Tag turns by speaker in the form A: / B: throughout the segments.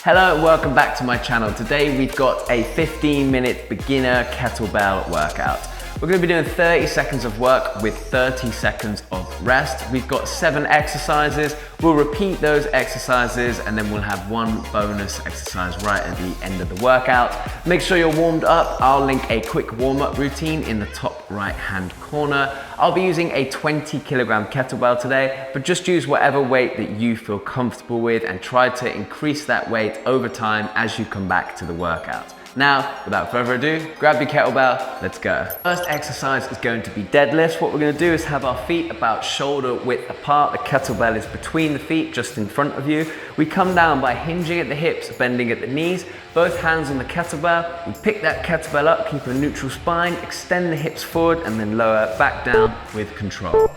A: Hello and welcome back to my channel. Today we've got a 15-minute beginner kettlebell workout. We're going to be doing 30 seconds of work with 30 seconds of rest. We've got 7 exercises. We'll repeat those exercises and then we'll have one bonus exercise right at the end of the workout. Make sure you're warmed up. I'll link a quick warm-up routine in the top right-hand corner. I'll be using a 20-kilogram kettlebell today, but just use whatever weight that you feel comfortable with and try to increase that weight over time as you come back to the workout. Now, without further ado, grab your kettlebell, let's go. First exercise is going to be deadlifts. What we're going to do is have our feet about shoulder width apart. The kettlebell is between the feet, just in front of you. We come down by hinging at the hips, bending at the knees, both hands on the kettlebell. We pick that kettlebell up, keep a neutral spine, extend the hips forward, and then lower back down with control.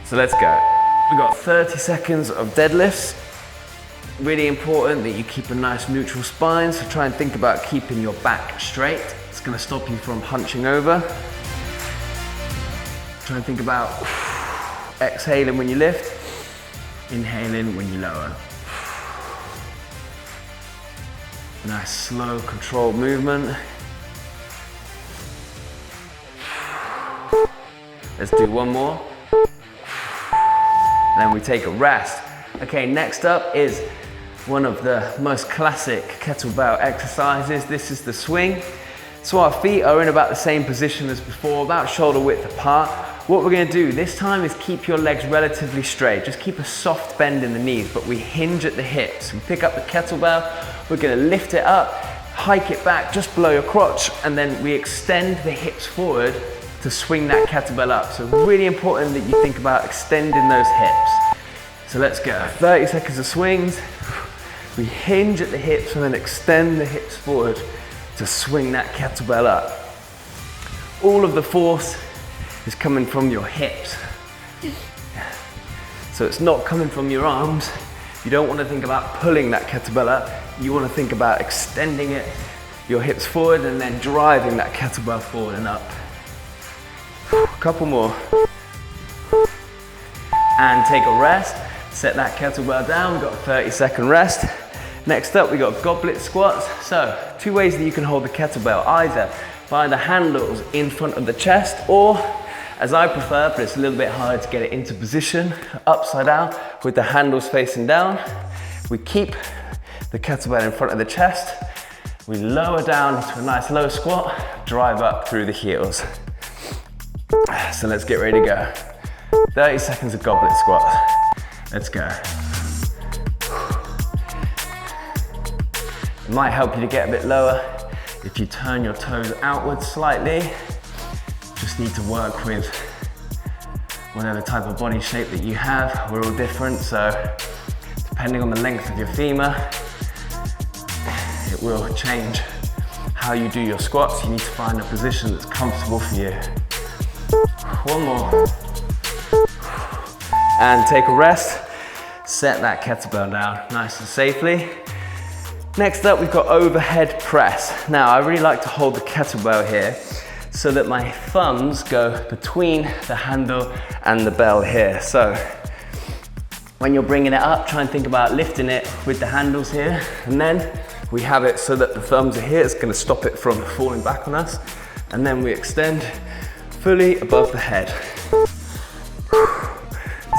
A: So let's go. We've got 30 seconds of deadlifts. Really important that you keep a nice neutral spine, so try and think about keeping your back straight. It's going to stop you from hunching over. Try and think about exhaling when you lift, inhaling when you lower. Nice slow controlled movement. Let's do one more. Then we take a rest. Okay, next up is one of the most classic kettlebell exercises. This is the swing. So our feet are in about the same position as before, about shoulder width apart. What we're going to do this time is keep your legs relatively straight. Just keep a soft bend in the knees, but we hinge at the hips. We pick up the kettlebell, we're going to lift it up, hike it back just below your crotch, and then we extend the hips forward to swing that kettlebell up. So really important that you think about extending those hips. So let's go. 30 seconds of swings. We hinge at the hips and then extend the hips forward to swing that kettlebell up. All of the force is coming from your hips. So it's not coming from your arms. You don't want to think about pulling that kettlebell up. You want to think about extending it, your hips forward, and then driving that kettlebell forward and up. A couple more. And take a rest. Set that kettlebell down. We've got a 30-second rest. Next up, we got goblet squats. So, 2 ways that you can hold the kettlebell, either by the handles in front of the chest, or, as I prefer, but it's a little bit hard to get it into position, upside down with the handles facing down. We keep the kettlebell in front of the chest. We lower down into a nice low squat, drive up through the heels. So let's get ready to go. 30 seconds of goblet squats. Let's go. It might help you to get a bit lower if you turn your toes outwards slightly. Just need to work with whatever type of body shape that you have. We're all different, so depending on the length of your femur, it will change how you do your squats. You need to find a position that's comfortable for you. One more. And take a rest. Set that kettlebell down nice and safely. Next up, we've got overhead press. Now, I really like to hold the kettlebell here so that my thumbs go between the handle and the bell here. So when you're bringing it up, try and think about lifting it with the handles here. And then we have it so that the thumbs are here. It's going to stop it from falling back on us. And then we extend fully above the head.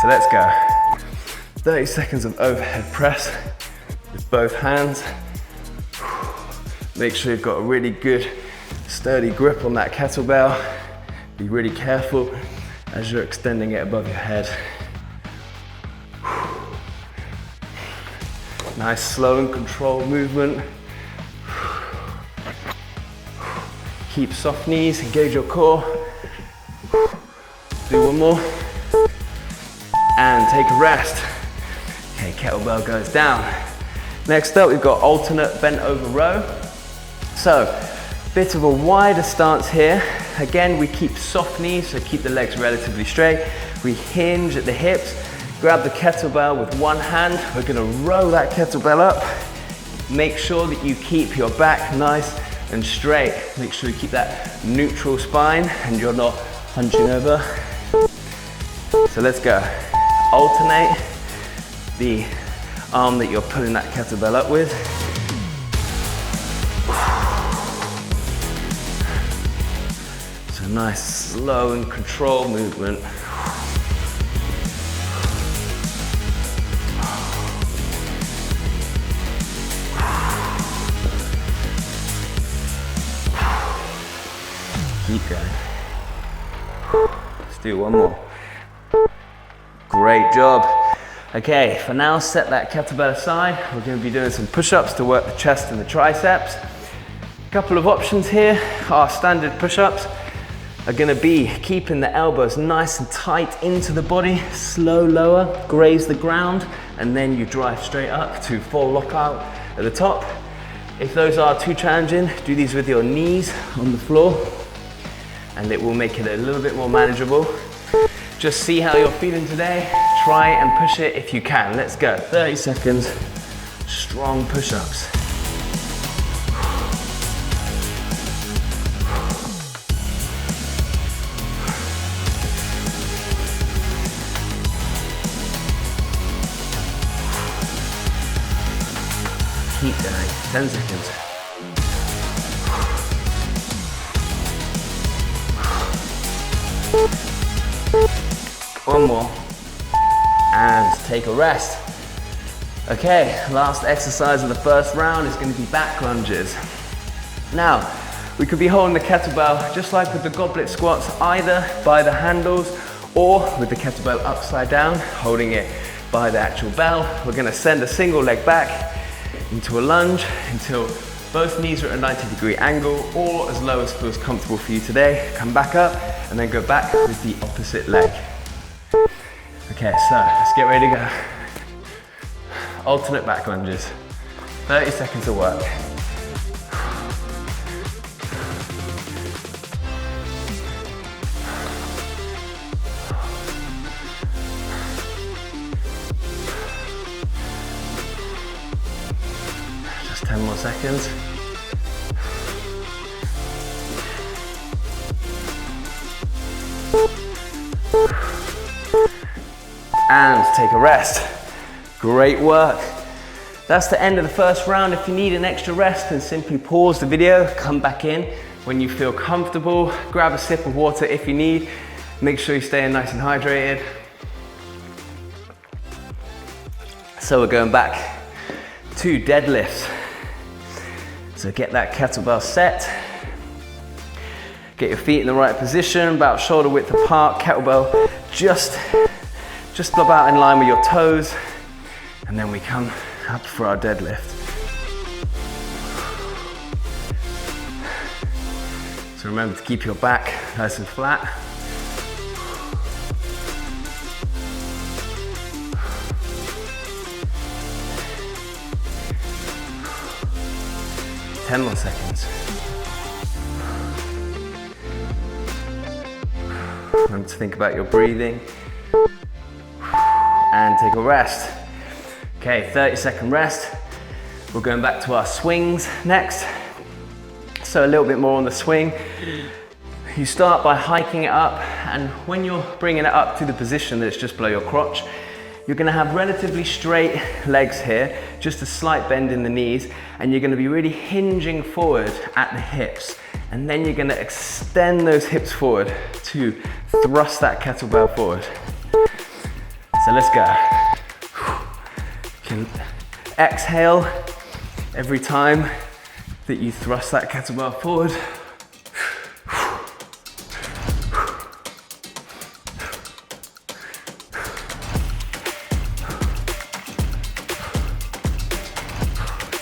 A: So let's go. 30 seconds of overhead press with both hands. Make sure you've got a really good sturdy grip on that kettlebell. Be really careful as you're extending it above your head. Nice slow and controlled movement. Keep soft knees, engage your core. Do one more. And take a rest. Okay, kettlebell goes down. Next up, we've got alternate bent over row. So, bit of a wider stance here. Again, we keep soft knees, so keep the legs relatively straight. We hinge at the hips, grab the kettlebell with one hand. We're gonna row that kettlebell up. Make sure that you keep your back nice and straight. Make sure you keep that neutral spine and you're not hunching over. So let's go. Alternate the arm that you're pulling that kettlebell up with. So nice, slow and controlled movement. Keep going. Let's do one more. Great job. Okay, for now, set that kettlebell aside. We're going to be doing some push-ups to work the chest and the triceps. A couple of options here. Our standard push-ups are going to be keeping the elbows nice and tight into the body, slow lower, graze the ground, and then you drive straight up to full lockout at the top. If those are too challenging, do these with your knees on the floor, and it will make it a little bit more manageable. Just see how you're feeling today. Try and push it if you can. Let's go. 30 seconds, strong push-ups. Keep going. 10 seconds. One more, and take a rest. Okay, last exercise of the first round is going to be back lunges. Now, we could be holding the kettlebell just like with the goblet squats, either by the handles or with the kettlebell upside down, holding it by the actual bell. We're going to send a single leg back into a lunge until both knees are at a 90-degree angle, or as low as feels comfortable for you today. Come back up and then go back with the opposite leg. Okay, so let's get ready to go. Alternate back lunges. 30 seconds of work. Just 10 more seconds. And take a rest. Great work. That's the end of the first round. If you need an extra rest, then simply pause the video, come back in when you feel comfortable, grab a sip of water if you need. Make sure you're staying nice and hydrated. So we're going back to deadlifts. So get that kettlebell set. Get your feet in the right position, about shoulder width apart, kettlebell just about in line with your toes, and then we come up for our deadlift. So remember to keep your back nice and flat. Ten more seconds. Remember to think about your breathing. And take a rest. Okay, 30-second rest. We're going back to our swings next. So a little bit more on the swing. You start by hiking it up, and when you're bringing it up to the position that's just below your crotch, you're gonna have relatively straight legs here, just a slight bend in the knees, and you're gonna be really hinging forward at the hips. And then you're gonna extend those hips forward to thrust that kettlebell forward. So let's go. You can exhale every time that you thrust that kettlebell forward.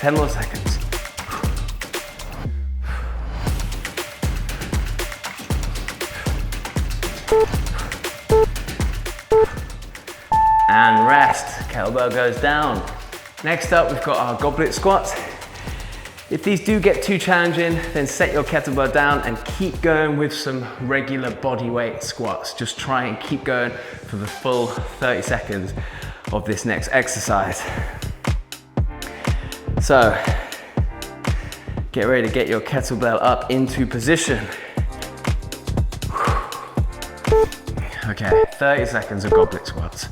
A: Ten more seconds. And rest. Kettlebell goes down. Next up, we've got our goblet squats. If these do get too challenging, then set your kettlebell down and keep going with some regular body weight squats. Just try and keep going for the full 30 seconds of this next exercise. So, get ready to get your kettlebell up into position. Okay, 30 seconds of goblet squats.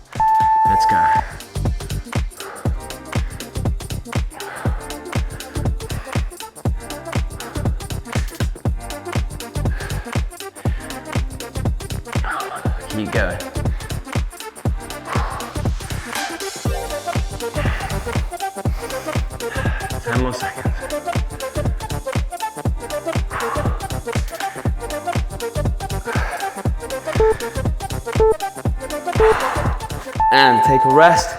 A: Let's go. going. 10 more seconds. And take a rest.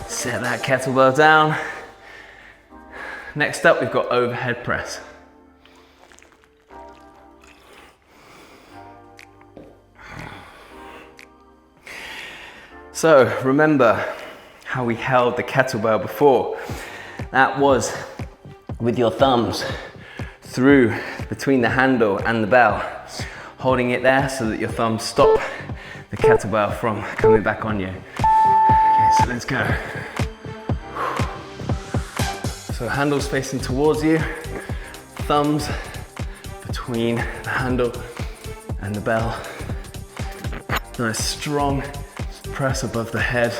A: Set that kettlebell down. Next up, we've got overhead press. So remember how we held the kettlebell before. That was with your thumbs through between the handle and the bell, holding it there so that your thumbs stop the kettlebell from coming back on you. Okay, so let's go. So handles facing towards you, thumbs between the handle and the bell. Nice strong press above the head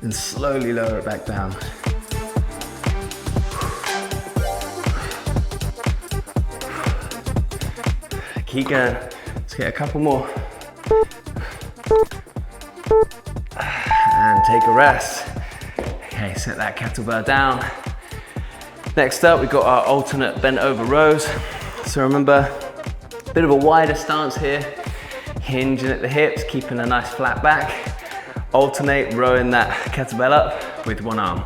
A: and slowly lower it back down. Keep going. Let's get a couple more. And take a rest. Okay, set that kettlebell down. Next up, we've got our alternate bent over rows. So remember, a bit of a wider stance here, hinging at the hips, keeping a nice flat back. Alternate rowing that kettlebell up with one arm.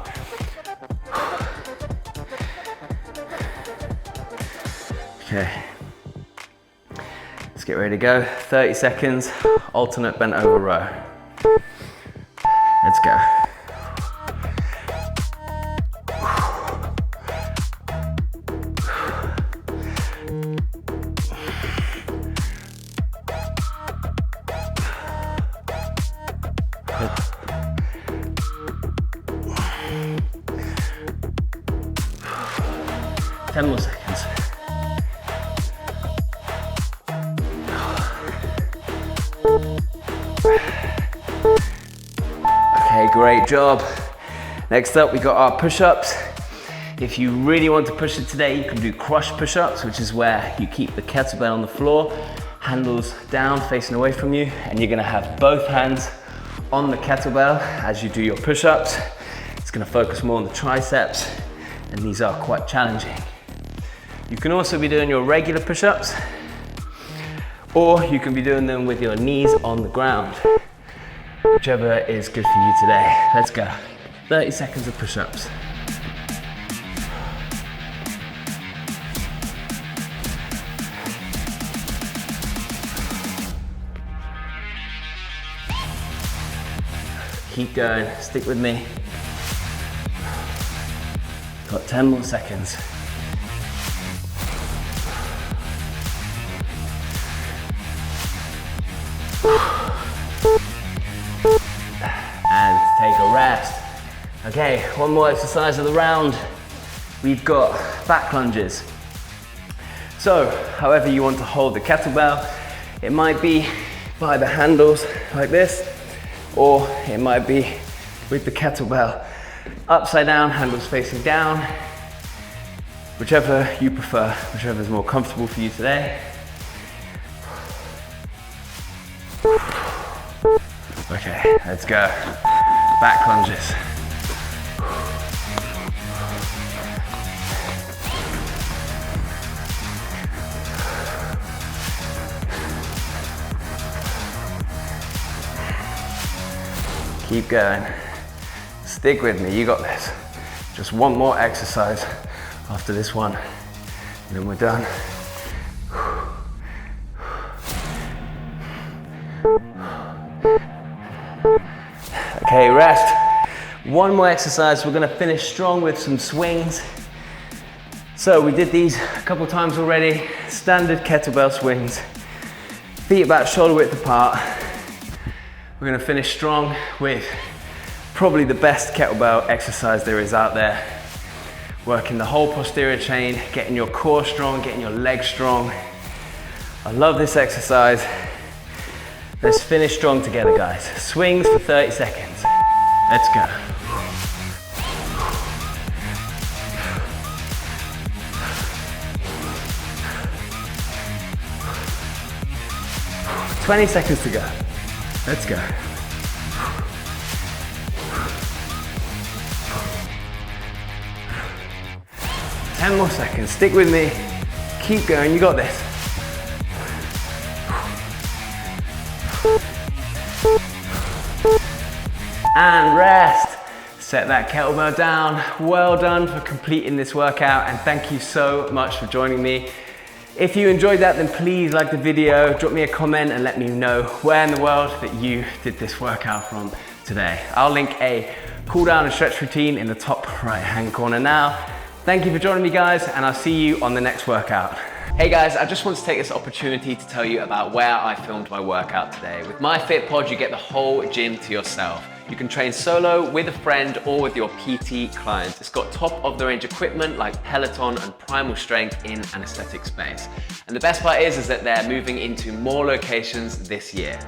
A: Okay, let's get ready to go. 30 seconds, alternate bent over row. Let's go. Ten more seconds. Okay, great job. Next up, we got our push-ups. If you really want to push it today, you can do crush push-ups, which is where you keep the kettlebell on the floor, handles down, facing away from you, and you're gonna have both hands on the kettlebell as you do your push-ups. It's gonna focus more on the triceps, and these are quite challenging. You can also be doing your regular push-ups, or you can be doing them with your knees on the ground. Whichever is good for you today. Let's go. 30 seconds of push-ups. Keep going, stick with me. Got 10 more seconds. And take a rest. Okay, one more exercise of the round. We've got back lunges. So, however you want to hold the kettlebell, it might be by the handles like this, or it might be with the kettlebell upside down, handles facing down. Whichever you prefer, whichever is more comfortable for you today. Okay, let's go. Back lunges. Keep going. Stick with me, you got this. Just one more exercise after this one, and then we're done. Okay, rest. One more exercise. We're gonna finish strong with some swings. So we did these a couple times already. Standard kettlebell swings. Feet about shoulder width apart. We're gonna finish strong with probably the best kettlebell exercise there is out there. Working the whole posterior chain, getting your core strong, getting your legs strong. I love this exercise. Let's finish strong together, guys. Swings for 30 seconds. Let's go. "20 seconds to go. Let's go. 10 more seconds, stick with me. Keep going, you got this. And rest. Set that kettlebell down. Well done for completing this workout, and thank you so much for joining me. If you enjoyed that, then please like the video, drop me a comment and let me know where in the world that you did this workout from today. I'll link a cool down and stretch routine in the top right hand corner now. Thank you for joining me, guys, and I'll see you on the next workout. Hey guys, I just want to take this opportunity to tell you about where I filmed my workout today. With MyFitPod, you get the whole gym to yourself. You can train solo, with a friend, or with your PT clients. It's got top of the range equipment like Peloton and Primal Strength in an aesthetic space. And the best part is that they're moving into more locations this year.